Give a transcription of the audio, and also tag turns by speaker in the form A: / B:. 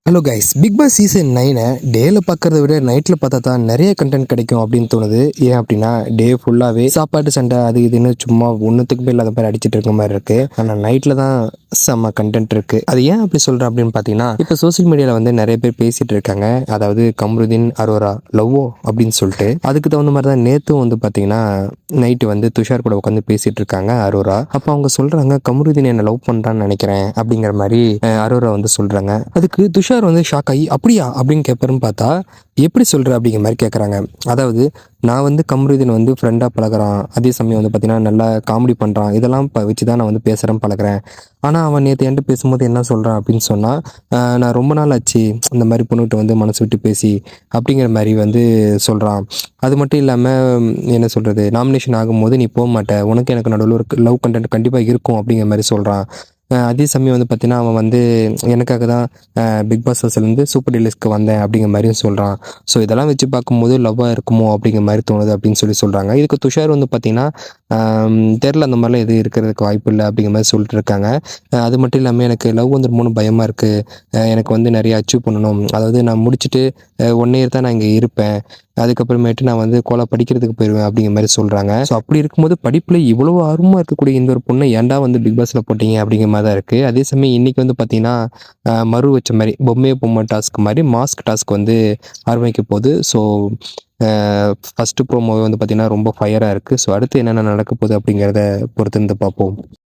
A: Hello guys, Bigg Boss season 9 டேல பார்க்கறத விட நைட்டில் பார்த்தா தான் நிறைய கண்டென்ட் கிடைக்கும் அப்படின்னு தோணுது. ஏன் அப்படின்னா டே ஃபுல்லாகவே சாப்பாட்டு சண்டை அது இதுன்னு சும்மா ஒன்றுத்துக்குமே இல்லாத மாதிரி அடிச்சிட்டு இருக்க மாதிரி இருக்கு. ஆனால் நைட்டில் தான் செம்ம கண்டென்ட் இருக்கு. அது ஏன் அப்படி சொல்கிறேன் அப்படின்னு பார்த்தீங்கன்னா, இப்போ சோசியல் மீடியாவில் வந்து நிறைய பேர் பேசிட்டு இருக்காங்க. அதாவது கம்ருதீன் அரோரா லவ்வோ அப்படின்னு சொல்லிட்டு அதுக்கு தகுந்த மாதிரி தான் நேற்றும் வந்து பார்த்தீங்கன்னா நைட்டு வந்து துஷார் கூட உட்காந்து பேசிட்டு இருக்காங்க அரோரா. அப்போ அவங்க சொல்றாங்க கம்ருதீன் என்ன லவ் பண்ணுறான்னு நினைக்கிறேன் அப்படிங்கிற மாதிரி அரோரா வந்து சொல்றாங்க. அதுக்கு துஷார் வந்து ஷாக் ஆகி அப்படியா அப்படின்னு கேட்பாருன்னு பார்த்தா எப்படி சொல்கிற அப்படிங்கிற மாதிரி கேட்குறாங்க. அதாவது நான் வந்து கம்ருதீன் வந்து ஃப்ரெண்டாக பழகிறான், அதே சமயம் வந்து பார்த்தீங்கன்னா நல்லா காமெடி பண்ணுறான், இதெல்லாம் வச்சு தான் நான் வந்து பேசுகிறேன் பழகிறேன். ஆனால் அவன் நேற்று என்கிட்ட பேசும்போது என்ன சொல்கிறான் அப்படின்னு சொன்னால், நான் ரொம்ப நாள் ஆச்சு இந்த மாதிரி பொண்ணுகிட்ட வந்து மனசு விட்டு பேசி அப்படிங்கிற மாதிரி வந்து சொல்கிறான். அது மட்டும் இல்லாமல் என்ன சொல்கிறது, நாமினேஷன் ஆகும்போது நீ போக மாட்ட, உனக்கு எனக்கு நடுவில் ஒரு லவ் கண்டென்ட் கண்டிப்பாக இருக்கும் அப்படிங்கிற மாதிரி சொல்கிறான். அதே சமயம் வந்து பார்த்தீங்கன்னா அவன் வந்து எனக்காக தான் பிக் பாஸ் ஹவுஸ்லேருந்து சூப்பர் டீலக்ஸ்க்கு வந்தேன் அப்படிங்கிற மாதிரியும் சொல்கிறான். ஸோ இதெல்லாம் வச்சு பார்க்கும்போது லவ்வாக இருக்குமோ அப்படிங்கிற மாதிரி தோணுது அப்படின்னு சொல்கிறாங்க. இதுக்கு துஷார் வந்து பார்த்தீங்கன்னா தெரில, அந்த மாதிரிலாம் எதுவும் இருக்கிறதுக்கு வாய்ப்பு இல்லை அப்படிங்கிற மாதிரி சொல்லிட்டு இருக்காங்க. அது மட்டும் இல்லாமல் எனக்கு லவ் வந்துருமோன்னு பயமாக இருக்குது, எனக்கு வந்து நிறைய அச்சீவ் பண்ணணும், அதாவது நான் முடிச்சுட்டு 1 இயர் தான் நான் இங்கே இருப்பேன், அதுக்கப்புறமேட்டு நான் வந்து படிக்கிறதுக்கு போயிடுவேன் அப்படிங்கிற மாதிரி சொல்கிறாங்க. ஸோ அப்படி இருக்கும்போது படிப்பில் இவ்வளோ ஆர்வமாக இருக்கக்கூடிய இந்த ஒரு பொண்ணை ஏன்டா வந்து பிக் பாஸில் போட்டீங்க அப்படிங்கிற மாதிரி தான் இருக்குது. அதே சமயம் இன்றைக்கி வந்து பார்த்திங்கன்னா மறு வச்ச மாதிரி பொம்மை டாஸ்க் மாதிரி மாஸ்க் டாஸ்க் வந்து ஆரம்பிக்க போகுது. ஸோ ஃபஸ்ட்டு ப்ரோமோவே வந்து பார்த்திங்கன்னா ரொம்ப ஃபயராக இருக்குது. ஸோ அடுத்து என்னென்ன நடக்க போகுது அப்படிங்கிறத பொறுத்திருந்து பார்ப்போம்.